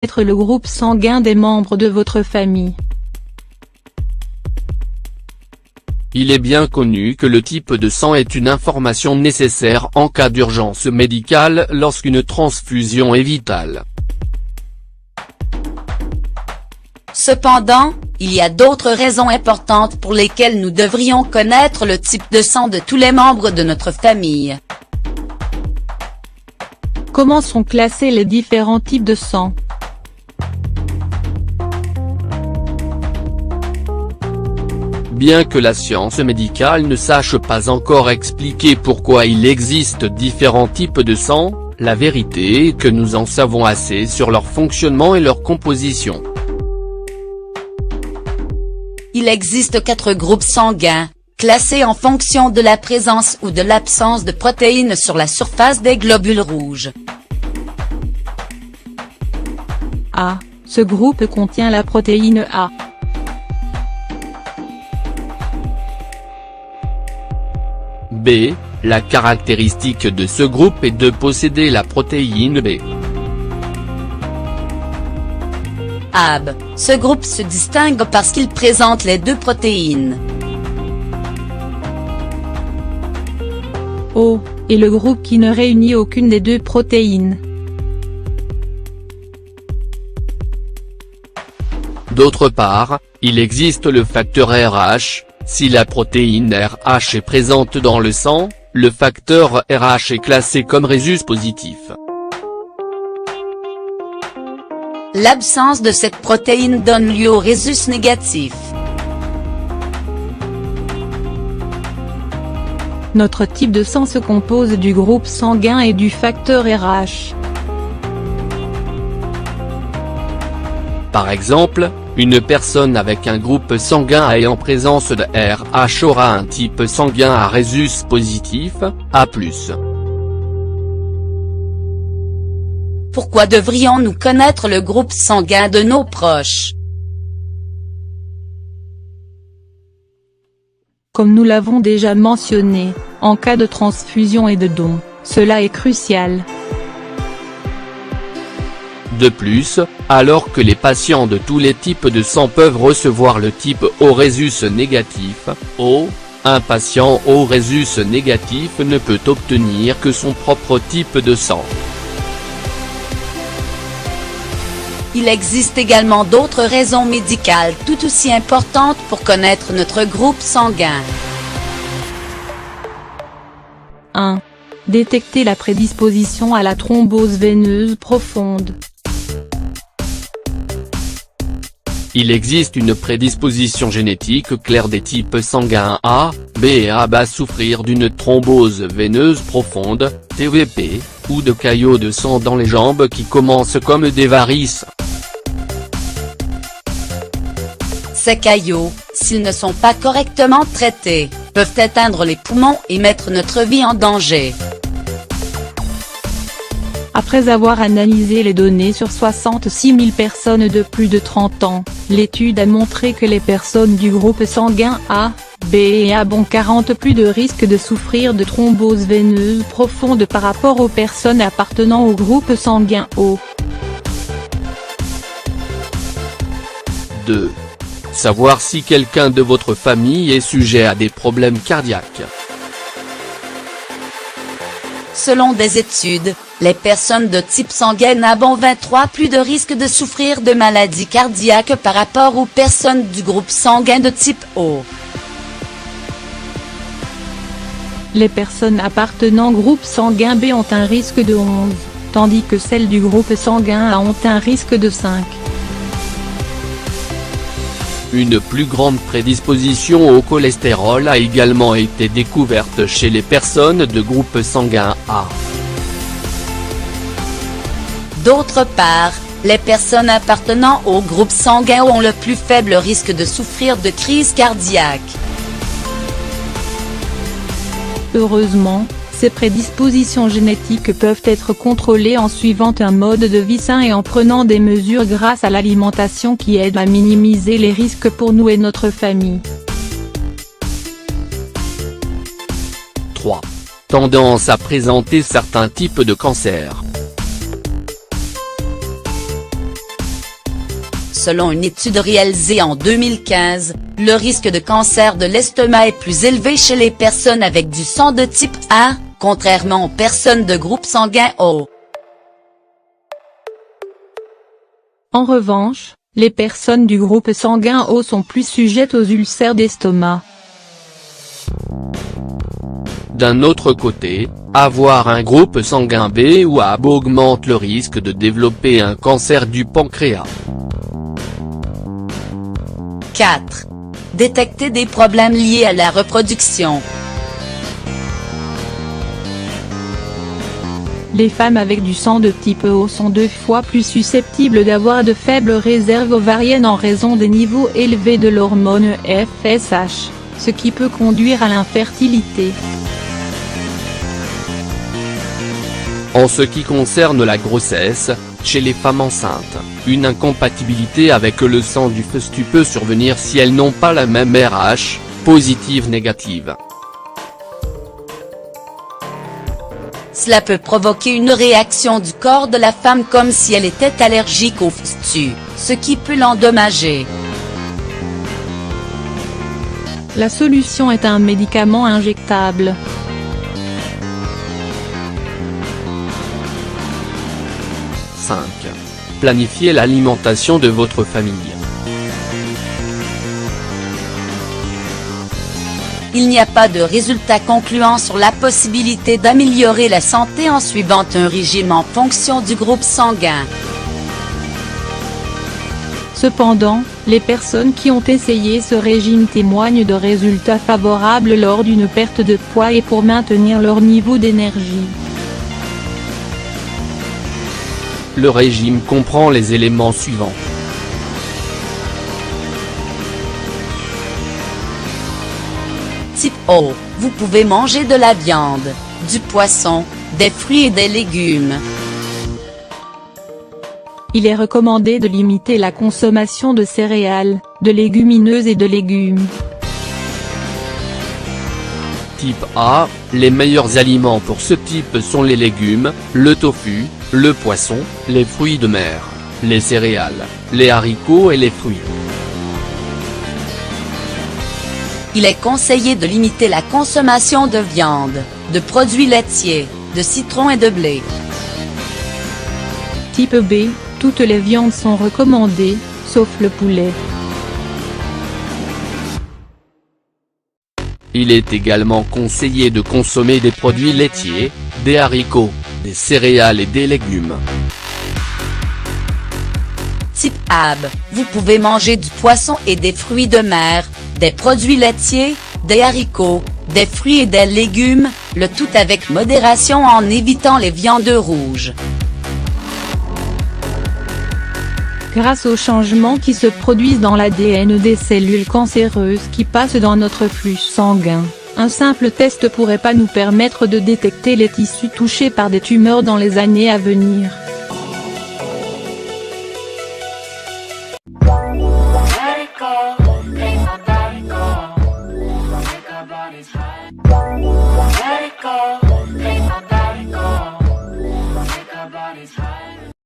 Être le groupe sanguin des membres de votre famille. Il est bien connu que le type de sang est une information nécessaire en cas d'urgence médicale lorsqu'une transfusion est vitale. Cependant, il y a d'autres raisons importantes pour lesquelles nous devrions connaître le type de sang de tous les membres de notre famille. Comment sont classés les différents types de sang? Bien que la science médicale ne sache pas encore expliquer pourquoi il existe différents types de sang, la vérité est que nous en savons assez sur leur fonctionnement et leur composition. Il existe 4 groupes sanguins, classés en fonction de la présence ou de l'absence de protéines sur la surface des globules rouges. A. Ce groupe contient la protéine A. B. La caractéristique de ce groupe est de posséder la protéine B. AB. Ce groupe se distingue parce qu'il présente les 2 protéines. O. Est le groupe qui ne réunit aucune des 2 protéines. D'autre part, il existe le facteur RH. Si la protéine RH est présente dans le sang, le facteur RH est classé comme rhésus positif. L'absence de cette protéine donne lieu au rhésus négatif. Notre type de sang se compose du groupe sanguin et du facteur RH. Par exemple, une personne avec un groupe sanguin et en présence de RH aura un type sanguin à rhésus positif, A+. Pourquoi devrions-nous connaître le groupe sanguin de nos proches? Comme nous l'avons déjà mentionné, en cas de transfusion et de don, cela est crucial. De plus, alors que les patients de tous les types de sang peuvent recevoir le type O rhésus négatif, O, un patient O rhésus négatif ne peut obtenir que son propre type de sang. Il existe également d'autres raisons médicales tout aussi importantes pour connaître notre groupe sanguin. 1. Détecter la prédisposition à la thrombose veineuse profonde. Il existe une prédisposition génétique claire des types sanguins A, B et AB à souffrir d'une thrombose veineuse profonde, TVP, ou de caillots de sang dans les jambes qui commencent comme des varices. Ces caillots, s'ils ne sont pas correctement traités, peuvent éteindre les poumons et mettre notre vie en danger. Après avoir analysé les données sur 66 000 personnes de plus de 30 ans, l'étude a montré que les personnes du groupe sanguin A, B et AB ont 40 plus de risque de souffrir de thrombose veineuse profonde par rapport aux personnes appartenant au groupe sanguin O. 2. Savoir si quelqu'un de votre famille est sujet à des problèmes cardiaques. Selon des études, les personnes de type sanguin AB ont 23 plus de risques de souffrir de maladies cardiaques par rapport aux personnes du groupe sanguin de type O. Les personnes appartenant au groupe sanguin B ont un risque de 11, tandis que celles du groupe sanguin A ont un risque de 5. Une plus grande prédisposition au cholestérol a également été découverte chez les personnes de groupe sanguin A. D'autre part, les personnes appartenant au groupe sanguin ont le plus faible risque de souffrir de crise cardiaque. Heureusement, ces prédispositions génétiques peuvent être contrôlées en suivant un mode de vie sain et en prenant des mesures grâce à l'alimentation qui aide à minimiser les risques pour nous et notre famille. 3. Tendance à présenter certains types de cancers. Selon une étude réalisée en 2015, le risque de cancer de l'estomac est plus élevé chez les personnes avec du sang de type A, contrairement aux personnes de groupe sanguin O. En revanche, les personnes du groupe sanguin O sont plus sujettes aux ulcères d'estomac. D'un autre côté, avoir un groupe sanguin B ou AB augmente le risque de développer un cancer du pancréas. 4. Détecter des problèmes liés à la reproduction. Les femmes avec du sang de type O sont 2 fois plus susceptibles d'avoir de faibles réserves ovariennes en raison des niveaux élevés de l'hormone FSH, ce qui peut conduire à l'infertilité. En ce qui concerne la grossesse, chez les femmes enceintes, une incompatibilité avec le sang du fœtus peut survenir si elles n'ont pas la même RH, positive-négative. Cela peut provoquer une réaction du corps de la femme comme si elle était allergique au fœtus, ce qui peut l'endommager. La solution est un médicament injectable. 5. Planifiez l'alimentation de votre famille. Il n'y a pas de résultat concluant sur la possibilité d'améliorer la santé en suivant un régime en fonction du groupe sanguin. Cependant, les personnes qui ont essayé ce régime témoignent de résultats favorables lors d'une perte de poids et pour maintenir leur niveau d'énergie. Le régime comprend les éléments suivants. Type O, vous pouvez manger de la viande, du poisson, des fruits et des légumes. Il est recommandé de limiter la consommation de céréales, de légumineuses et de légumes. Type A, les meilleurs aliments pour ce type sont les légumes, le tofu, le poisson, les fruits de mer, les céréales, les haricots et les fruits. Il est conseillé de limiter la consommation de viande, de produits laitiers, de citron et de blé. Type B, toutes les viandes sont recommandées, sauf le poulet. Il est également conseillé de consommer des produits laitiers, des haricots, des céréales et des légumes. Type AB, vous pouvez manger du poisson et des fruits de mer, des produits laitiers, des haricots, des fruits et des légumes, le tout avec modération en évitant les viandes rouges. Grâce aux changements qui se produisent dans l'ADN des cellules cancéreuses qui passent dans notre flux sanguin, un simple test pourrait pas nous permettre de détecter les tissus touchés par des tumeurs dans les années à venir. Let it go.